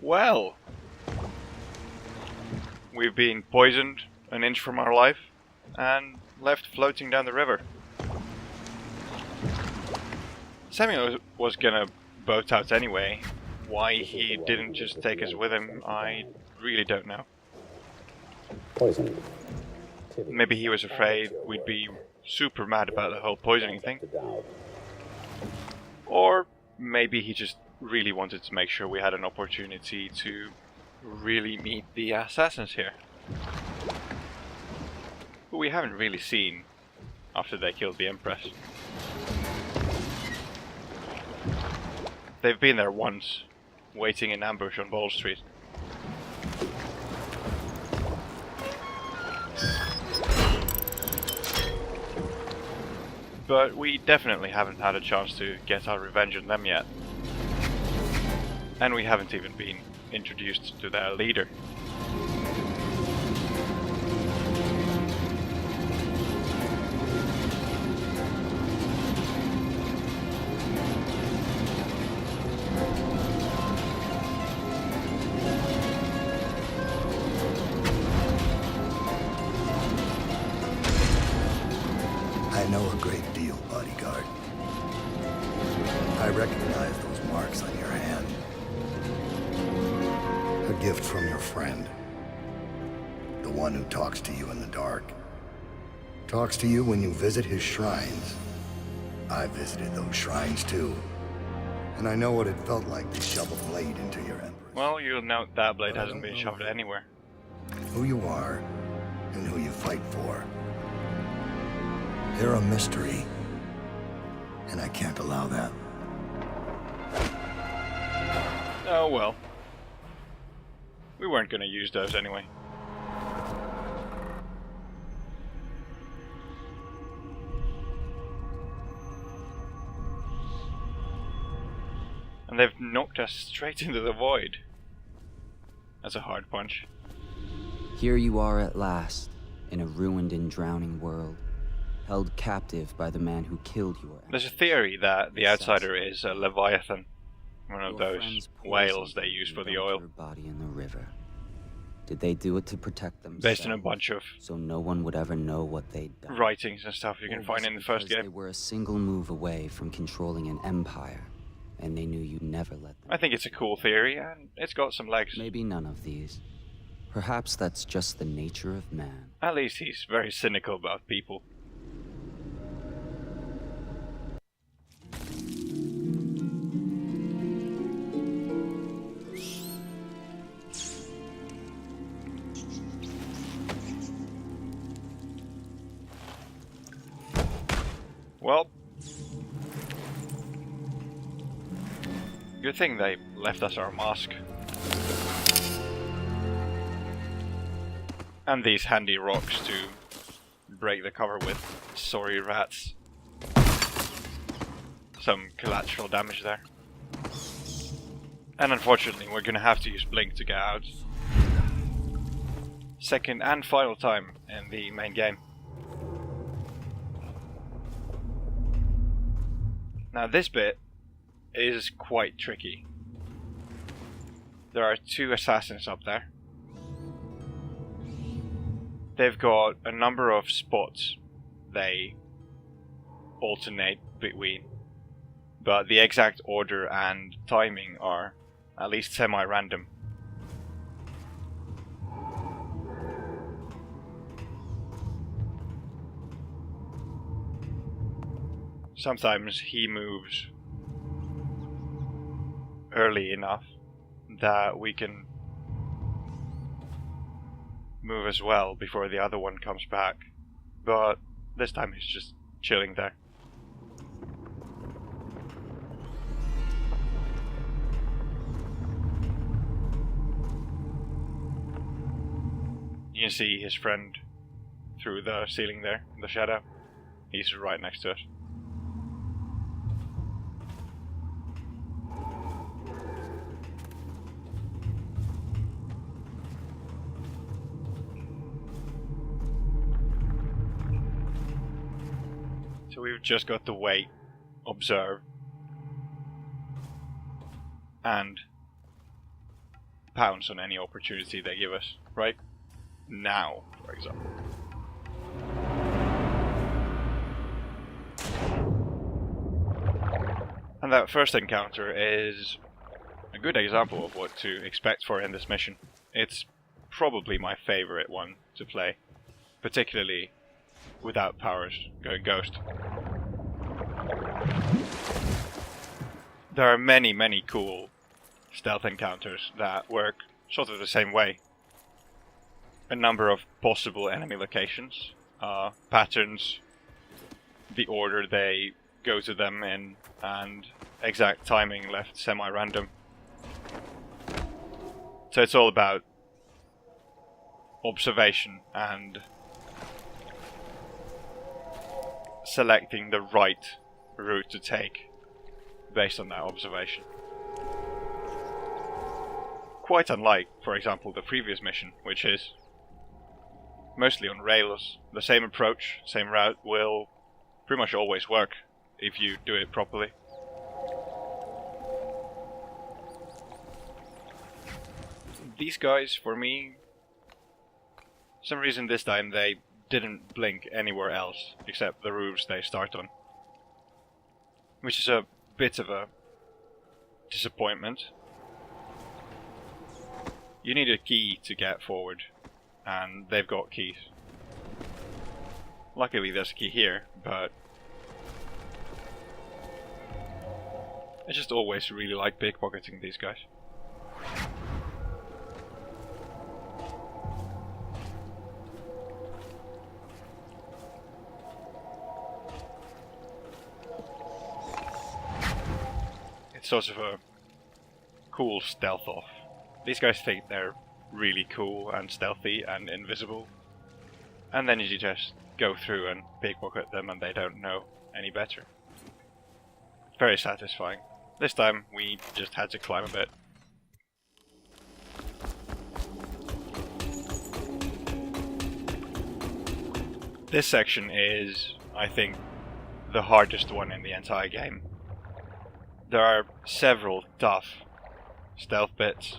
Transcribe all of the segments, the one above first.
Well, we've been poisoned an inch from our life and left floating down the river. Samuel was gonna boat out anyway. Why he didn't just take us with him, I really don't know. Poisoned. Maybe he was afraid we'd be super mad about the whole poisoning thing. Or maybe he just really wanted to make sure we had an opportunity to really meet the assassins here. Who we haven't really seen after they killed the Empress. They've been there once, waiting in ambush on Ball Street. But we definitely haven't had a chance to get our revenge on them yet. And we haven't even been introduced to their leader. I know a great deal, bodyguard. I recognize those marks on your hand. A gift from your friend. The one who talks to you in the dark. Talks to you when you visit his shrines. I visited those shrines too. And I know what it felt like to shove a blade into your empress. Well, you'll note that blade hasn't been shoved anywhere. Who you are, and who you fight for. They're a mystery. And I can't allow that. Oh well. We weren't gonna use those anyway. And they've knocked us straight into the void. That's a hard punch. Here you are at last, in a ruined and drowning world, held captive by the man who killed your emperor. There's a theory that the outsider is a leviathan, one of those whales they use for the oil. Your body in the river. Did they do it to protect themselves? Based on a bunch of so no one would ever know what they'd done. writings and stuff you can find in the first They game. were a single move away from controlling an empire, and they knew you'd never let them. I think it's a cool theory, and it's got some legs. Maybe none of these. Perhaps that's just the nature of man. At least he's very cynical about people. Well, good thing they left us our mask. And these handy rocks to break the cover with. Sorry rats. Some collateral damage there. And unfortunately we're gonna have to use Blink to get out. Second and final time in the main game. Now this bit is quite tricky. There are two assassins up there. They've got a number of spots they alternate between, but the exact order and timing are at least semi-random. Sometimes he moves early enough that we can move as well before the other one comes back, but this time he's just chilling there. You can see his friend through the ceiling there, the shadow. He's right next to us. So we've just got to wait, observe, and pounce on any opportunity they give us, right? Now, for example. And that first encounter is a good example of what to expect for in this mission. It's probably my favorite one to play, particularly without powers going ghost. There are many cool stealth encounters that work sort of the same way. A number of possible enemy locations, patterns, the order they go to them in, and exact timing left semi-random. So it's all about observation and selecting the right route to take based on that observation. Quite unlike, for example, the previous mission, which is mostly on rails. The same approach, same route will pretty much always work if you do it properly. These guys, for me, for some reason this time they didn't blink anywhere else except the roofs they start on. Which is a bit of a disappointment. You need a key to get forward, and they've got keys. Luckily there's a key here, but I just always really like pickpocketing these guys. It's sort of a cool stealth off. These guys think they're really cool and stealthy and invisible, and then you just go through and pickpocket them and they don't know any better. Very satisfying. This time we just had to climb a bit. This section is, I think, the hardest one in the entire game. There are several tough stealth bits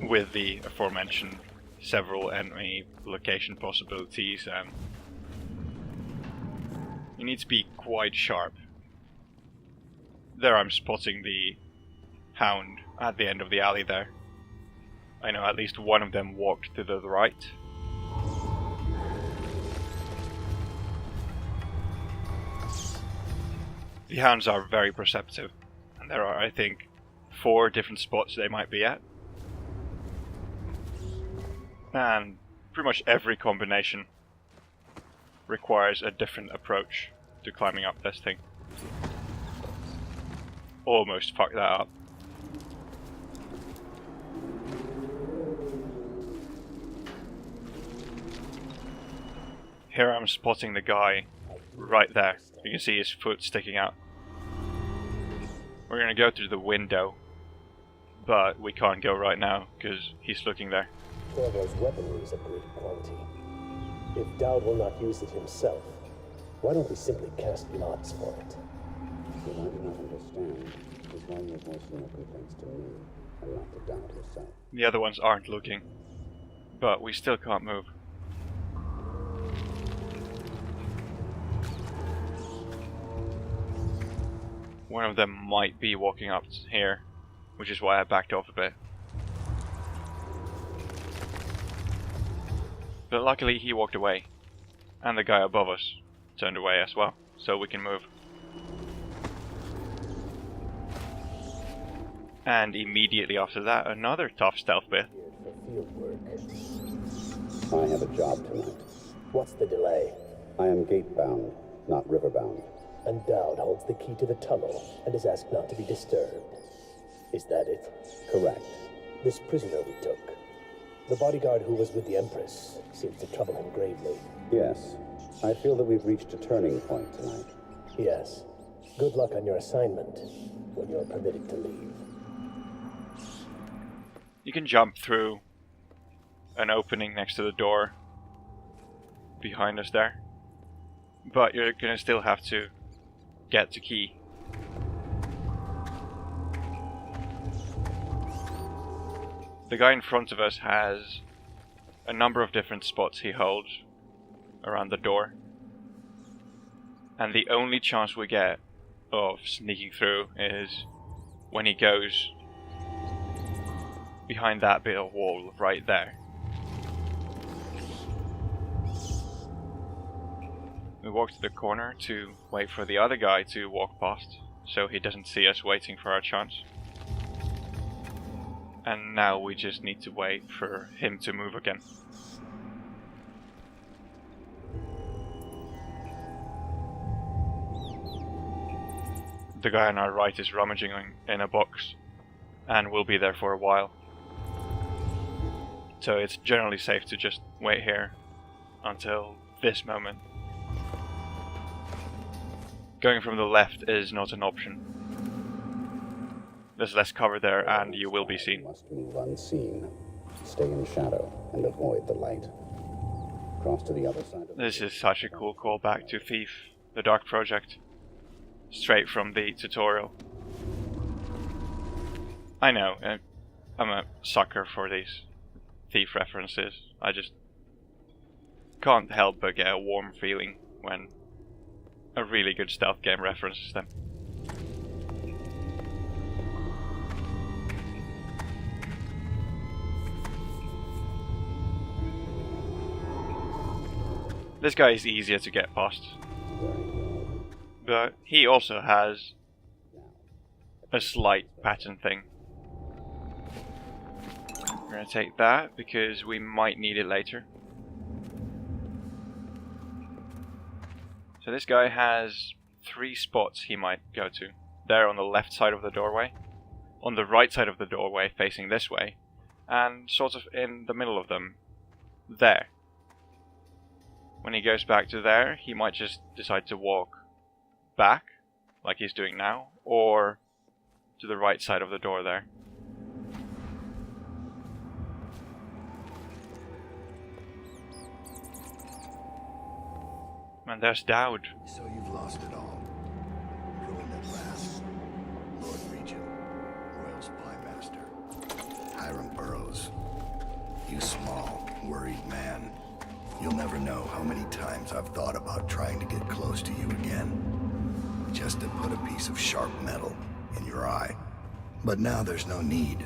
with the aforementioned several enemy location possibilities, and you need to be quite sharp. There I'm spotting the hound at the end of the alley there. I know at least one of them walked to the right. The hounds are very perceptive, and there are, I think, 4 different spots they might be at. And pretty much every combination requires a different approach to climbing up this thing. Almost fucked that up. Here I'm spotting the guy right there. You can see his foot sticking out. We're gonna go through the window, but we can't go right now because he's looking there. Corvo's weaponry is of great quality. If Dowd will not use it himself, why don't we simply cast lots for it? What I do not understand is why you're voicing your complaints to me and not to Dowd herself. The other ones aren't looking, but we still can't move. One of them might be walking up here, which is why I backed off a bit. But luckily he walked away, and the guy above us turned away as well, so we can move. And immediately after that, another tough stealth bit. For field work. I have a job tonight. What's the delay? I am gate-bound, not river-bound. And Dowd holds the key to the tunnel and is asked not to be disturbed. Is that it? Correct. This prisoner we took, the bodyguard who was with the Empress, seems to trouble him gravely. Yes. I feel that we've reached a turning point tonight. Yes. Good luck on your assignment when you're permitted to leave. You can jump through an opening next to the door behind us there, but you're gonna still have to get the key. the guy in front of us has a number of different spots he holds around the door. And the only chance we get of sneaking through is when he goes behind that bit of wall right there. We walk to the corner to wait for the other guy to walk past, so he doesn't see us waiting for our chance. And now we just need to wait for him to move again. The guy on our right is rummaging in a box, and will be there for a while. So it's generally safe to just wait here until this moment. Going from the left is not an option. There's less cover there and you will be seen. Must move unseen. Stay in shadow and avoid the light. Cross to the other side of This is such a cool callback to Thief, the Dark Project. Straight from the tutorial. I know, I'm a sucker for these Thief references. I just can't help but get a warm feeling when a really good stealth game references them. This guy is easier to get past, but he also has a slight pattern thing. We're gonna take that because we might need it later. So this guy has 3 spots he might go to. There on the left side of the doorway, on the right side of the doorway facing this way, and sort of in the middle of them, there. When he goes back to there, he might just decide to walk back, like he's doing now, or to the right side of the door there. And there's Dowd. So you've lost it all. Ruined at last. Lord Regent, Royal Spy Master, Hiram Burroughs. You small, worried man. You'll never know how many times I've thought about trying to get close to you again. Just to put a piece of sharp metal in your eye. But now there's no need.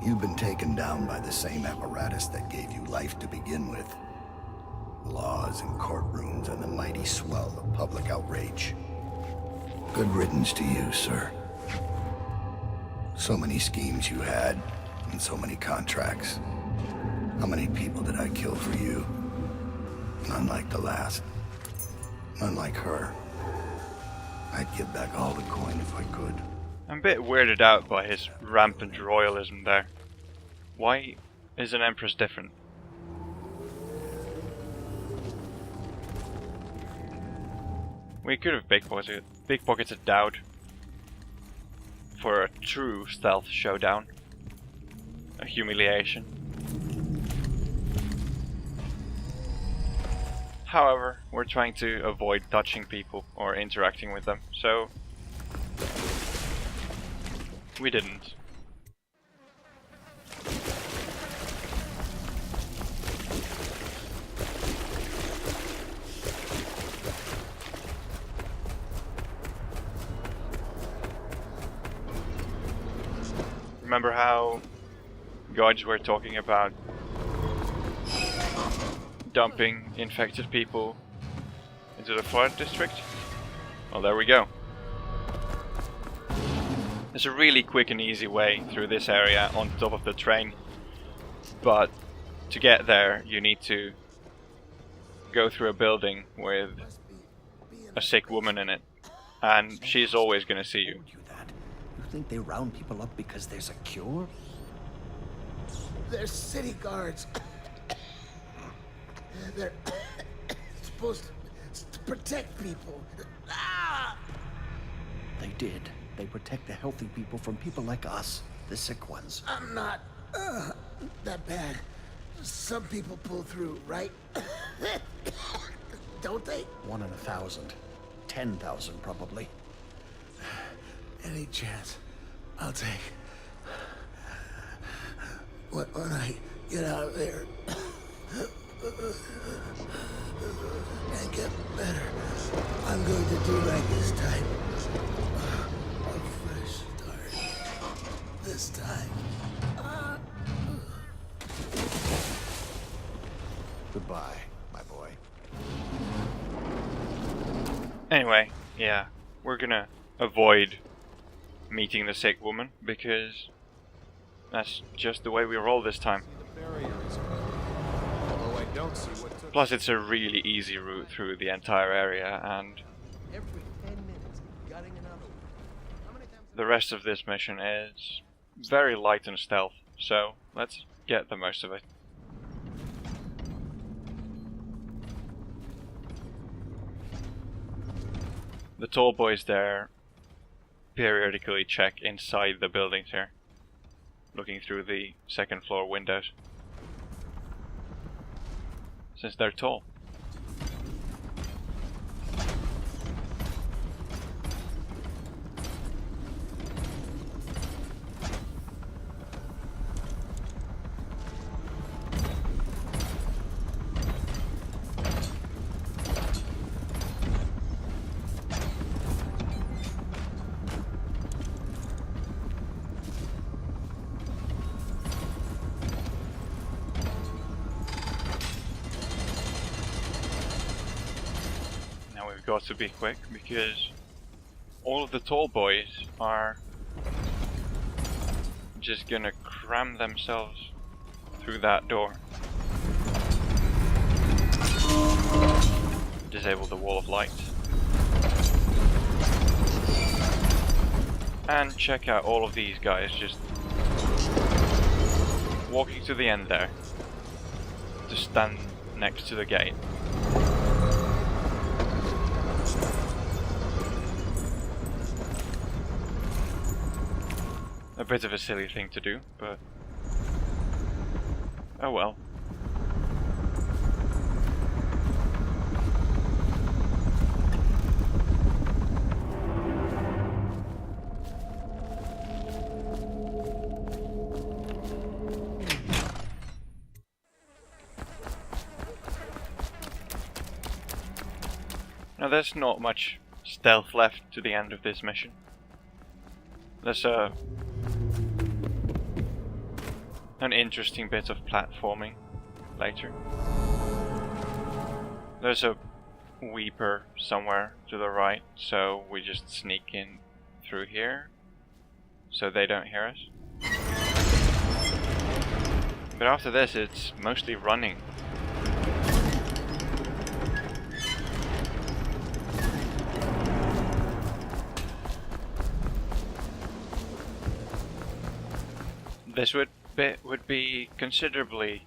You've been taken down by the same apparatus that gave you life to begin with. Laws and courtrooms and the mighty swell of public outrage. Good riddance to you, sir. So many schemes you had, and so many contracts. How many people did I kill for you? None like the last. None like her. I'd give back all the coin if I could. I'm a bit weirded out by his rampant royalism there. Why is an empress different? We could have pickpocketed Dowd for a true stealth showdown. A humiliation. However, we're trying to avoid touching people or interacting with them, so we didn't. Remember how guards were talking about dumping infected people into the flood district? Well, there we go. There's a really quick and easy way through this area on top of the train, but to get there you need to go through a building with a sick woman in it, and she's always going to see you. You think they round people up because there's a cure? They're city guards. They're supposed to protect people. Ah! They did. They protect the healthy people from people like us, the sick ones. I'm not that bad. Some people pull through, right? Don't they? 1 in 1,000. 10,000 probably. Any chance I'll take. when I get out of there and get better, I'm going to do right this time. A fresh start. This time. Goodbye, my boy. Anyway, yeah, we're gonna avoid meeting the sick woman because that's just the way we roll this time. Plus, it's a really easy route through the entire area, and the rest of this mission is very light on stealth, so let's get the most of it. The tall boys there periodically check inside the buildings here, looking through the second floor windows, since they're tall. We've got to be quick because all of the tall boys are just gonna cram themselves through that door. Disable the wall of light. And check out all of these guys just walking to the end there to stand next to the gate. A bit of a silly thing to do, but oh well. Now there's not much stealth left to the end of this mission. There's an interesting bit of platforming later. There's a weeper somewhere to the right, so we just sneak in through here so they don't hear us. But after this it's mostly running. This bit would be considerably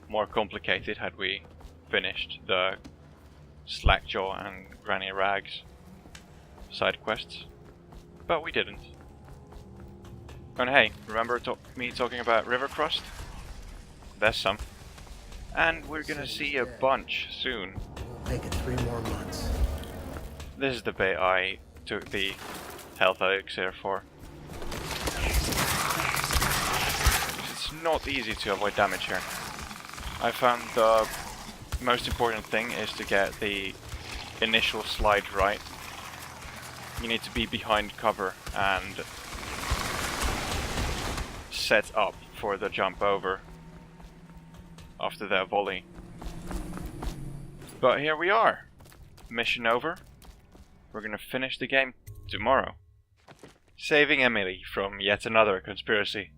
more complicated had we finished the Slackjaw and Granny Rags side quests, but we didn't. And hey, remember me talking about River Crust? There's some. And we're gonna see a bunch soon. We'll make it 3 more months. This is the bit I took the health elixir for. It's not easy to avoid damage here. I found the most important thing is to get the initial slide right. You need to be behind cover and set up for the jump over after their volley. But here we are. Mission over. We're gonna finish the game tomorrow. Saving Emily from yet another conspiracy.